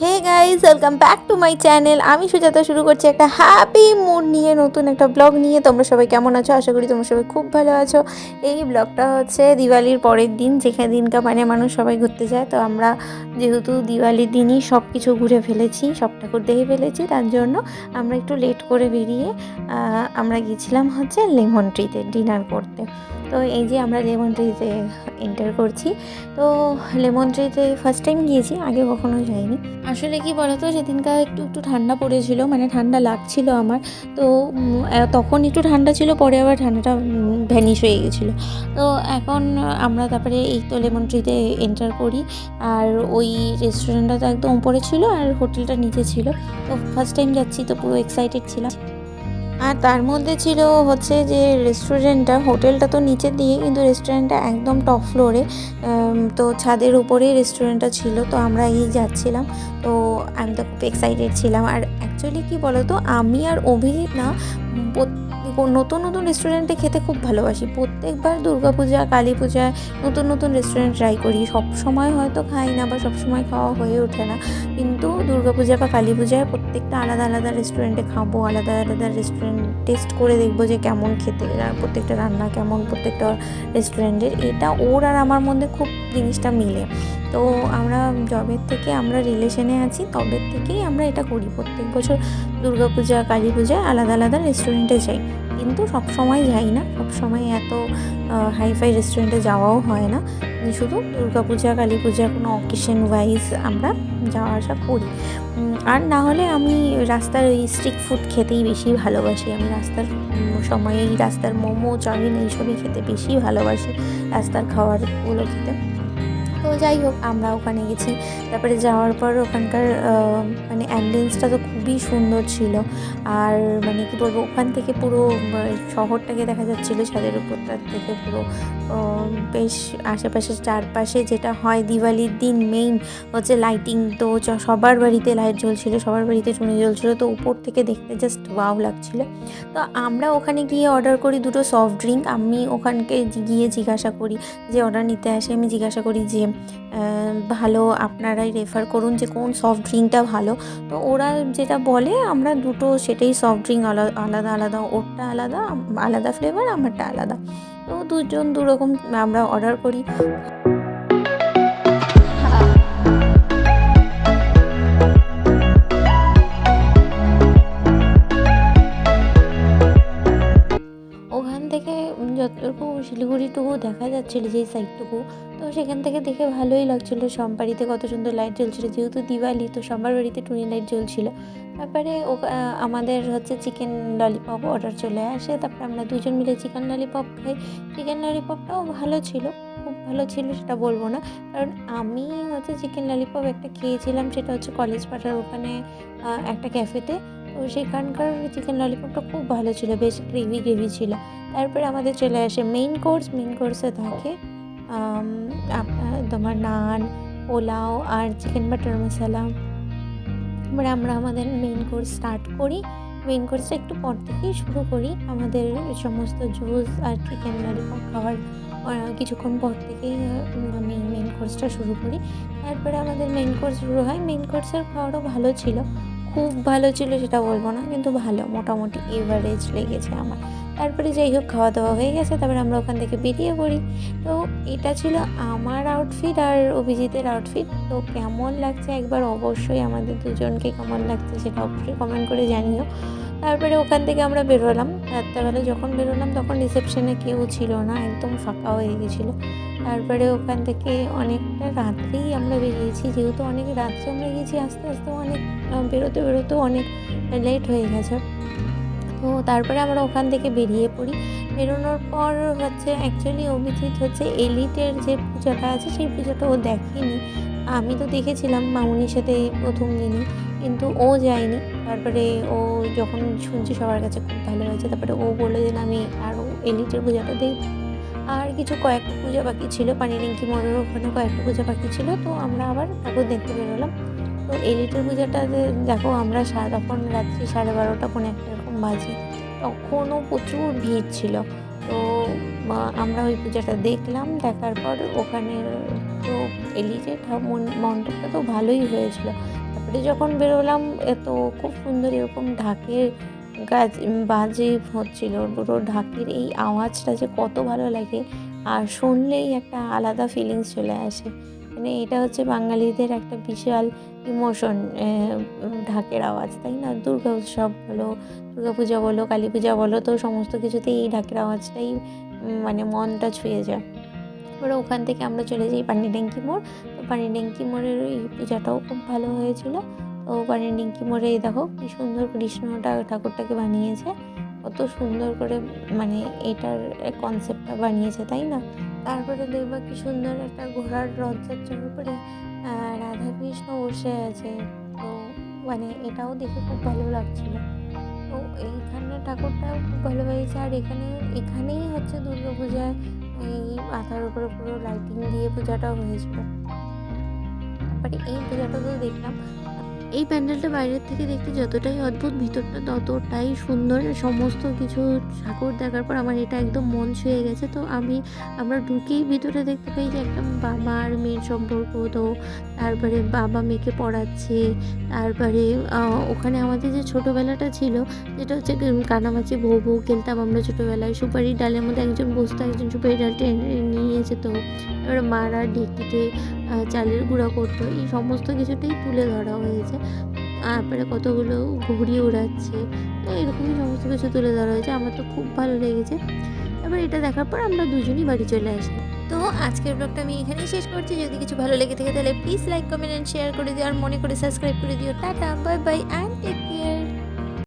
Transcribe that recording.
Hey guys, welcome back to my channel. আমি সুজাতা শুরু করছি একটা হ্যাপি মুড নিয়ে, নতুন একটা ব্লগ নিয়ে। তোমরা সবাই কেমন আছো? আশা করি তোমরা সবাই খুব ভালো আছো। এই ব্লগটা হচ্ছে দিওয়ালির পরের দিন, যেখানে দিনকা মানে মানুষ সবাই ঘুরতে যায়। তো আমরা যেহেতু দিওয়ালির দিনই সব কিছু ঘুরে ফেলেছি, সব ঠাকুর দেখে ফেলেছি, তার জন্য আমরা একটু লেট করে বেরিয়ে আমরা গিয়েছিলাম হচ্ছে লেমন ট্রিতে ডিনার করতে। তো এই যে আমরা লেমন ট্রিতে এন্টার করছি। তো লেমন ট্রিতে ফার্স্ট টাইম গিয়েছি, আগে কখনো যাইনি। আসলে কি বলতো, সেদিনকার একটু ঠান্ডা পড়েছিল, মানে ঠান্ডা লাগছিল আমার। তো তখন একটু ঠান্ডা ছিল, পরে আবার ঠান্ডাটা ভ্যানিশ হয়ে গেছিলো। তো এখন আমরা তারপরে এই তো লেমন ট্রিতে এন্টার করি। আর ওই রেস্টুরেন্টটা তো একদম উপরে ছিল আর হোটেলটা নিচে ছিল। তো ফার্স্ট টাইম যাচ্ছি, তো পুরো এক্সাইটেড ছিলাম। আর তার মধ্যে ছিল হচ্ছে যে রেস্টুরেন্টটা, হোটেলটা তো নিচের দিকে, কিন্তু রেস্টুরেন্টটা একদম টপ ফ্লোরে। তো ছাদের উপরেই রেস্টুরেন্টটা ছিল। তো আমরা এই যাচ্ছিলাম, তো আমি তো খুব এক্সাইটেড ছিলাম। আর অ্যাকচুয়ালি কী বলো তো, আমি আর অভিজিৎ না নতুন নতুন রেস্টুরেন্টে খেতে খুব ভালোবাসি। প্রত্যেকবার দুর্গাপূজা, কালী পূজায় নতুন নতুন রেস্টুরেন্ট ট্রাই করি। সব সময় হয়তো খাই না বা সব সময় খাওয়া হয়ে ওঠে না, কিন্তু দুর্গাপূজা বা কালী পূজায় প্রত্যেকটা আলাদা আলাদা রেস্টুরেন্টে খাবো, আলাদা আলাদা রেস্টুরেন্ট টেস্ট করে দেখবো যে কেমন খেতে, প্রত্যেকটা রান্না কেমন প্রত্যেকটা রেস্টুরেন্টের। এটা ওর আর আমার মধ্যে খুব জিনিসটা মিলে। তো আমরা যবের থেকে আমরা রিলেশনে আছি, তবের থেকেই আমরা এটা করি। প্রত্যেক বছর দুর্গাপূজা, কালী পূজায় আলাদা আলাদা রেস্টুরেন্টে যাই, কিন্তু সব সময় যাই না, সব সময় এত হাইফাই রেস্টুরেন্টে যাওয়াও হয় না। শুধু দুর্গাপূজা, কালী পূজা, কোনো অকেশন ওয়াইজ আমরা যাওয়া আসা করি। আর না হলে আমি রাস্তার ওই স্ট্রিট ফুড খেতেই বেশি ভালোবাসি। আমি রাস্তার সময়ে এই রাস্তার মোমো, চাউমিন এইসবই খেতে বেশি ভালোবাসি, রাস্তার খাবারগুলো খেতে। তো যাই হোক, আমরা ওখানে গেছি। তারপরে যাওয়ার পর ওখানকার মানে অ্যাম্বিয়েন্সটা তো খুবই সুন্দর ছিল। আর মানে কী বলবো, ওখান থেকে পুরো শহরটাকে দেখা যাচ্ছিলো ছাদের উপরটার থেকে। পুরো বেশ আশেপাশে চারপাশে যেটা হয় দিওয়ালির দিন মেইন হচ্ছে লাইটিং। তো সবার বাড়িতে লাইট জ্বলছিলো, সবার বাড়িতে চুনি জ্বলছিলো। তো উপর থেকে দেখতে জাস্ট ওয়াও লাগছিলো। তো আমরা ওখানে গিয়ে অর্ডার করি দুটো সফট ড্রিঙ্ক। আমি ওখানকে গিয়ে জিজ্ঞাসা করি, যে অর্ডার নিতে আসে আমি জিজ্ঞাসা করি যে ভালো আপনারাই রেফার করুন যে কোন সফট ড্রিঙ্কটা ভালো। তো ওরা যেটা বলে আমরা দুটো সেটাই সফট ড্রিঙ্ক আলাদা আলাদা, ওরটা আলাদা আলাদা ফ্লেভার, আমারটা আলাদা। তো দুজন দুরকম আমরা অর্ডার করি। ওখান থেকে যতটুকু শিলিগুড়িটুকু দেখা যাচ্ছিলো, যেই সাইডটুকু, তো সেখান থেকে দেখে ভালোই লাগছিলো। সব বাড়িতে কত সুন্দর লাইট জ্বলছিলো, যেহেতু দিওয়ালি তো সবার বাড়িতে টুনি লাইট জ্বলছিলো। তারপরে আমাদের হচ্ছে চিকেন ললিপপ অর্ডার চলে আসে। তারপরে আমরা দুজন মিলে চিকেন ললিপপ খাই। চিকেন ললিপপটাও ভালো ছিল, খুব ভালো ছিল সেটা বলবো না, কারণ আমি হচ্ছে চিকেন ললিপপ একটা খেয়েছিলাম, সেটা হচ্ছে কলেজ পাড়ার ওখানে একটা ক্যাফেতে। তো সেখানকার চিকেন ললিপপটা খুব ভালো ছিল, বেশ গ্রেভি গ্রেভি ছিল। তারপরে আমাদের চলে আসে মেইন কোর্স। মেইন কোর্সে থাকে আপনার তোমার নান, পোলাও আর চিকেন বাটার মশলা। এবারে আমরা আমাদের মেইন কোর্স স্টার্ট করি। মেইন কোর্সটা একটু পর থেকেই শুরু করি। আমাদের সমস্ত জুস আর চিকেন ললিপপ খাওয়ার কিছুক্ষণ পর থেকেই আমি মেইন কোর্সটা শুরু করি। তারপরে আমাদের মেইন কোর্স শুরু হয়। মেইন কোর্সের খাওয়ারও ভালো ছিল, খুব ভালো ছিল সেটা বলবো না, কিন্তু ভালো, মোটামুটি এভারেজ লেগেছে আমার। তারপরে যাই হোক, খাওয়া দাওয়া হয়ে গেছে, তারপরে আমরা ওখান থেকে বেরিয়ে পড়ি। তো এটা ছিল আমার আউটফিট আর অভিজিতের আউটফিট। তো কেমন লাগছে একবার অবশ্যই আমাদের দুজনকে কেমন লাগছে সেটা অবশ্যই কমেন্ট করে জানিও। তারপরে ওখান থেকে আমরা বেরোলাম। রাত্রেবেলা যখন বেরোলাম তখন রিসেপশনে কেউ ছিল না, একদম ফাঁকা হয়ে গেছিলো। তারপরে ওখান থেকে অনেকটা রাত্রেই আমরা বেরিয়েছি, যেহেতু অনেক রাত্রে আমরা গিয়েছি, আস্তে আস্তে অনেক বেরোতে বেরোতেও অনেক লেট হয়ে গেছে। তো তারপরে আমরা ওখান থেকে বেরিয়ে পড়ি। বেরোনোর পর হচ্ছে অ্যাকচুয়ালি অভিজিৎ হচ্ছে এলিটের যে পূজাটা আছে সেই পূজাটা ও দেখেনি। আমি তো দেখেছিলাম মামুনির সাথে প্রথম দিনই, কিন্তু ও যায়নি। তারপরে ও যখন শুনছি সবার কাছে খুব ভালো হয়েছে, তারপরে ও বললো যে না, আমি আরও এলিটের পূজাটা দেখব। আর কয়েকটা পূজা বাকি ছিল, পানিরিঙ্কি মোড়ের ওখানে কয়েকটা পূজা বাকি ছিল। তো আমরা আবার ঠাকুর দেখতে বেরোলাম। তো এলিটের পূজাটাতে দেখো, আমরা তখন রাত্রি 12:30 পৌনে 1 এরকম বাজে, তখনও প্রচুর ভিড় ছিল। তো আমরা ওই পূজাটা দেখলাম। দেখার পর ওখানে তো এলিটের মণ্ডপটা তো ভালোই হয়েছিল। তারপরে তারপরে যখন বেরোলাম তো খুব সুন্দর এরকম ঢাকের গাছ বাজে হচ্ছিল, পুরো ঢাকের এই আওয়াজটা যে কত ভালো লাগে, আর শুনলেই একটা আলাদা ফিলিংস চলে আসে। মানে এটা হচ্ছে বাঙালিদের একটা বিশাল ইমোশন, ঢাকের আওয়াজ, তাই না? দুর্গা উৎসব বলো, দুর্গা পূজা বলো, কালী পূজা বলো, তো সমস্ত কিছুতেই এই ঢাকের আওয়াজটাই মানে মনটা ছুঁয়ে যায়। এবারে ওখান থেকে আমরা চলে যাই পানিট্যাঙ্কি মোড়। তো পানিট্যাঙ্কি মোড়ের এই পূজাটাও খুব ভালো হয়েছিল। তো পানিট্যাঙ্কি মোড়ে এই দেখো কি সুন্দর কৃষ্ণটা ঠাকুরটাকে বানিয়েছে, কত সুন্দর করে মানে এটার কনসেপ্টটা বানিয়েছে, তাই না? তারপরে দেখবা কি সুন্দর একটা ঘোড়ার রথযাত্রার উপরে রাধা কৃষ্ণ বসে আছে। তো মানে এটাও দেখে খুব ভালো লাগছিল। তো এইখানে ঠাকুরটাও খুব ভালো হয়েছে, আর এখানেই হচ্ছে দুর্গাপূজায় এই মাথার উপরে পুরো লাইটিং দিয়ে পূজাটাও হয়েছিল। তারপরে এই পূজাটা তো দেখলাম। এই প্যান্ডেলটা বাইরের থেকে দেখতে যতটাই অদ্ভুত, ভিতরটা ততটাই সুন্দর। সমস্ত কিছু ঠাকুর দেখার পর আমার এটা একদম মন ছুঁয়ে গেছে। তো আমরা ঢুকেই ভিতরে দেখতে পাই যে একটা বাবা আর মেয়ের সম্পর্ক। তো তারপরে বাবা মেয়েকে পড়াচ্ছে। তারপরে ওখানে আমাদের যে ছোটোবেলাটা ছিল, যেটা হচ্ছে কানামাছি বউ বউ খেলতাম আমরা ছোটোবেলায়। সুপারির ডালের মধ্যে একজন বসতো, একজন সুপারির ডাল টেনে নিয়ে যেত। এবারে মারা ঢেঁকিতে চালের গুঁড়া করতো। এই সমস্ত কিছুটাই তুলে ধরা হয়েছে। তারপরে কতগুলো ঘুড়ি ওড়াচ্ছে, তো এরকমই সমস্ত কিছু তুলে ধরা হয়েছে। আমার তো খুব ভালো লেগেছে। তারপর এটা দেখার পর আমরা দুজনই বাড়ি চলে আসি। তো আজকের ব্লগটা আমি এখানেই শেষ করছি। যদি কিছু ভালো লেগে থাকে তাহলে please like, comment and share করে দিও, আর মনে করে সাবস্ক্রাইব করে দিও। Ta-ta, bye bye and take care.